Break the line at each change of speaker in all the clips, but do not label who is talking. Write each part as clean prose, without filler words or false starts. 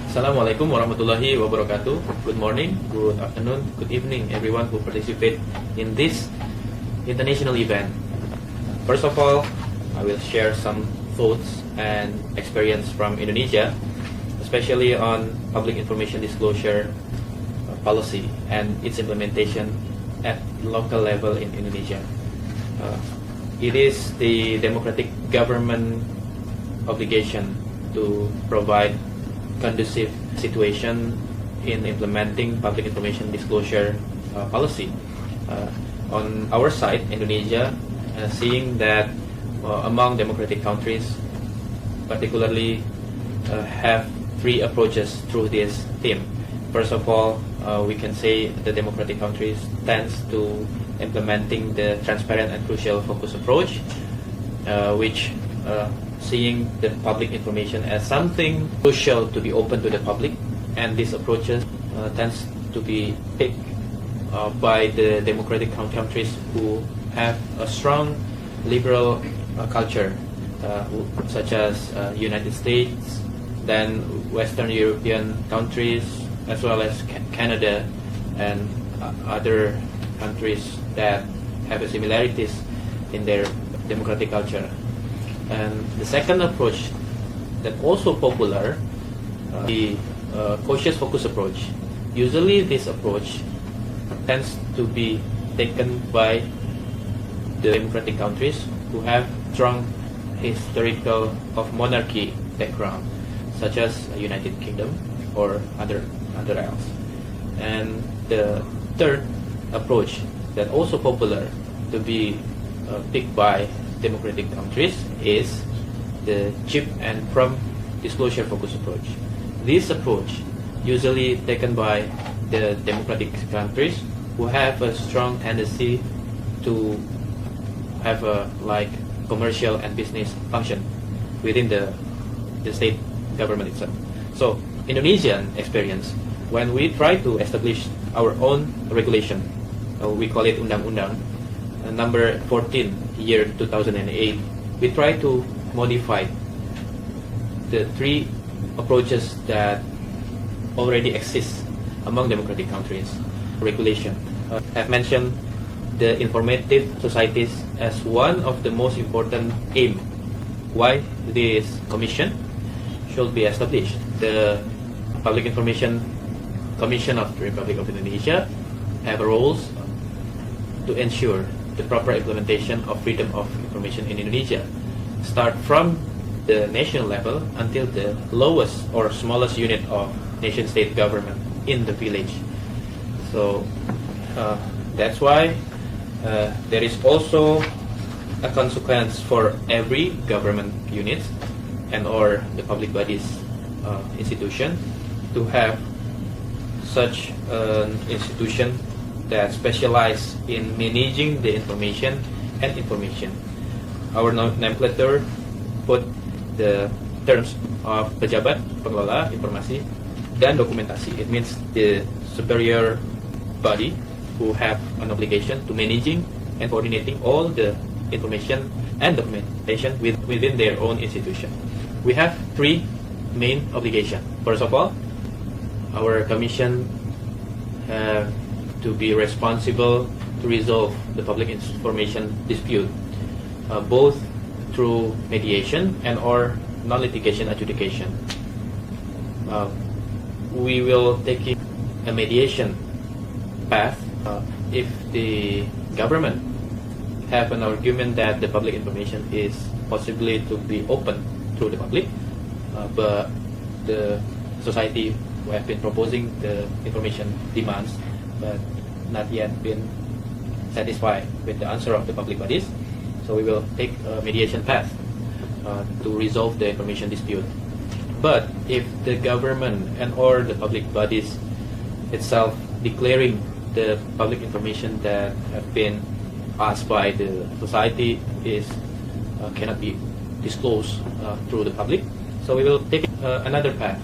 Assalamualaikum warahmatullahi wabarakatuh. Good morning, good afternoon, good evening everyone who participate in this international event. First of all, I will share some thoughts and experience from Indonesia, especially on public information disclosure policy and its implementation at local level in Indonesia. It is the democratic government obligation to provide conducive situation in implementing public information disclosure policy. On our side, Indonesia, seeing that among democratic countries, particularly have three approaches through this theme. First of all, we can say the democratic countries tends to implementing the transparent and crucial focus approach, which seeing the public information as something crucial to be open to the public, and these approaches tends to be picked by the democratic countries who have a strong liberal culture, such as United States, then Western European countries, as well as Canada and other countries that have similarities in their democratic culture. And the second approach that also popular, the cautious focus approach. Usually this approach tends to be taken by the democratic countries who have strong historical of monarchy background, such as United Kingdom or other else. And the third approach that also popular to be picked by democratic countries is the cheap and prompt disclosure focus approach. This approach usually taken by the democratic countries who have a strong tendency to have a commercial and business function within the state government itself. So Indonesian experience, when we try to establish our own regulation, we call it Undang-Undang number 14 year 2008, we try to modify the three approaches that already exist among democratic countries. Regulation. I've mentioned the informative societies as one of the most important aim why this commission should be established. The Public Information Commission of the Republic of Indonesia have roles to ensure the proper implementation of freedom of information in Indonesia, start from the national level until the lowest or smallest unit of nation-state government in the village. So that's why there is also a consequence for every government unit and or the public bodies institution to have such an institution that specialize in managing the information and information. Our nomenclature put the terms of pejabat pengelola informasi dan dokumentasi. It means the superior body who have an obligation to managing and coordinating all the information and documentation within their own institution. We have three main obligations. First of all, our commission to be responsible to resolve the public information dispute, both through mediation and or non-litigation adjudication. We will take a mediation path if the government have an argument that the public information is possibly to be open through the public, but the society who have been proposing the information demands but not yet been satisfied with the answer of the public bodies. So we will take a mediation path to resolve the information dispute. But if the government and or the public bodies itself declaring the public information that have been asked by the society is cannot be disclosed through the public, so we will take another path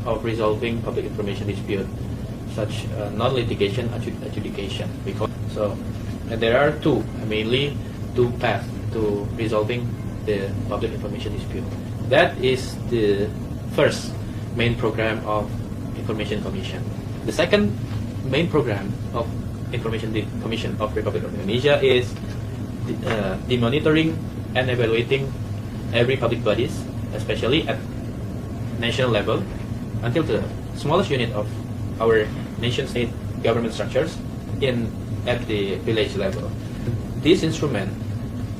of resolving public information dispute, such non-litigation adjudication. So there are mainly two paths to resolving the public information dispute. That is the first main program of Information Commission. The second main program of Information Commission of Republic of Indonesia is the monitoring and evaluating every public bodies, especially at national level, until the smallest unit of our nation-state government structures at the village level. This instrument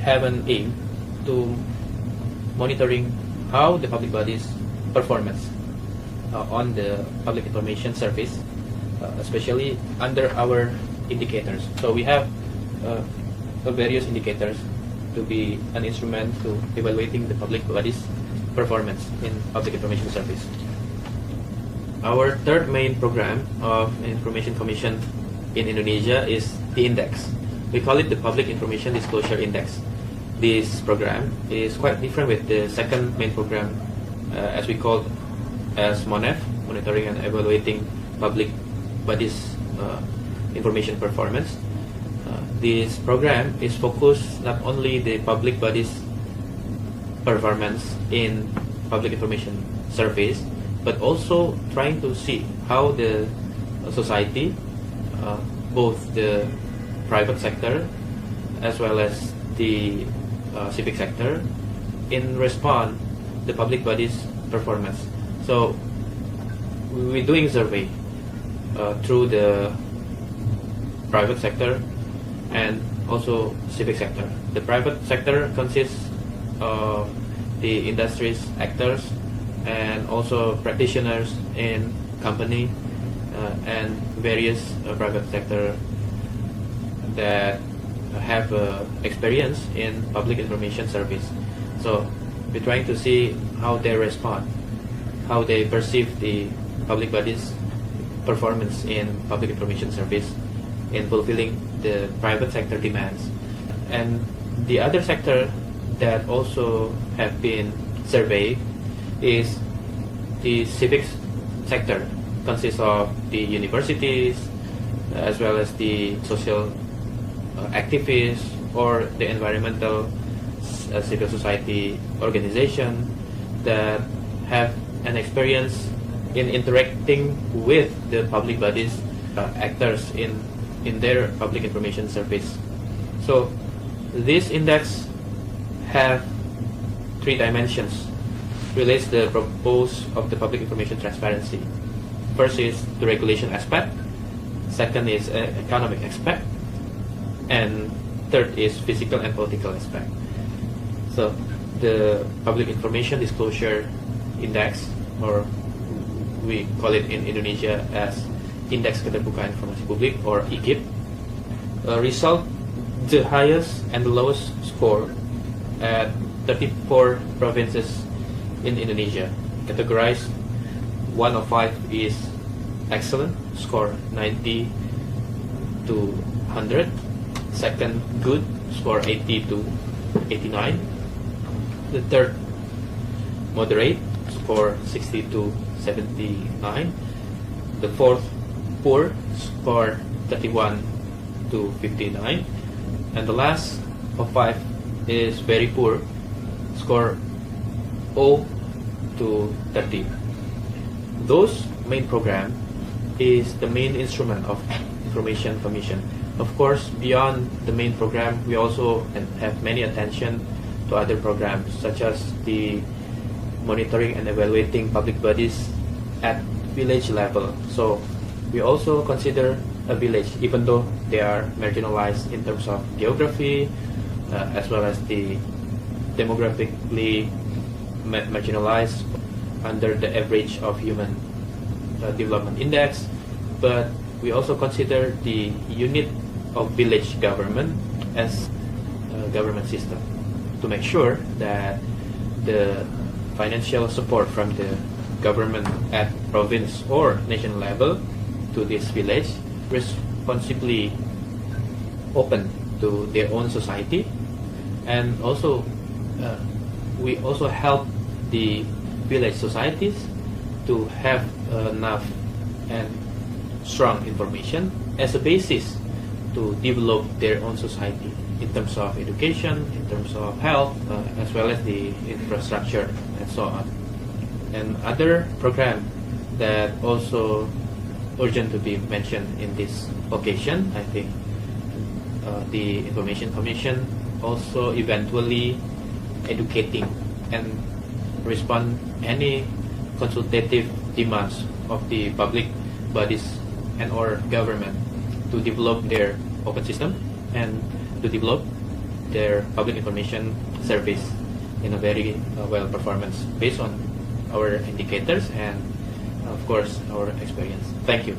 have an aim to monitoring how the public bodies performance on the public information service, especially under our indicators. So we have various indicators to be an instrument to evaluating the public bodies performance in public information service. Our third main program of Information Commission in Indonesia is the index. We call it the Public Information Disclosure Index. This program is quite different with the second main program, as we call as MONEF, Monitoring and Evaluating Public Bodies Information Performance. This program is focused not only the public bodies performance in public information service, but also trying to see how the society, both the private sector as well as the civic sector, in respond the public bodies performance. So we're doing survey through the private sector and also civic sector. The private sector consists of the industries actors and also practitioners in company and various private sector that have experience in public information service. So we're trying to see how they respond, how they perceive the public bodies performance in public information service in fulfilling the private sector demands. And the other sector that also have been surveyed is the civic sector, consists of the universities as well as the social activists or the environmental civil society organization that have an experience in interacting with the public bodies actors in their public information service. So this index have three dimensions, relates the purpose of the public information transparency. First is the regulation aspect, second is economic aspect, and third is physical and political aspect. So the Public Information Disclosure Index, or we call it in Indonesia as Indeks Keterbukaan Informasi Publik or IKIP, result the highest and the lowest score at 34 provinces in Indonesia. Categorized 1 of 5 is excellent, score 90 to 100. Second, good, score 80 to 89. The third, moderate, score 60 to 79. The fourth, poor, score 31 to 59. And the last of 5 is very poor, score 0 to 30. Those main program is the main instrument of Information Commission. Of course, beyond the main program, we also have many attention to other programs, such as the monitoring and evaluating public bodies at village level. So we also consider a village, even though they are marginalized in terms of geography, as well as the demographically marginalized under the average of human development index. But we also consider the unit of village government as a government system to make sure that the financial support from the government at province or national level to this village responsibly open to their own society. And also we also help the village societies to have enough and strong information as a basis to develop their own society. in terms of education, in terms of health, as well as the infrastructure and so on. And other program that also urgent to be mentioned in this occasion, I think the Information Commission also eventually educating and respond any consultative demands of the public bodies and or government to develop their open system and to develop their public information service in a very well performance based on our indicators and of course our experience. Thank you.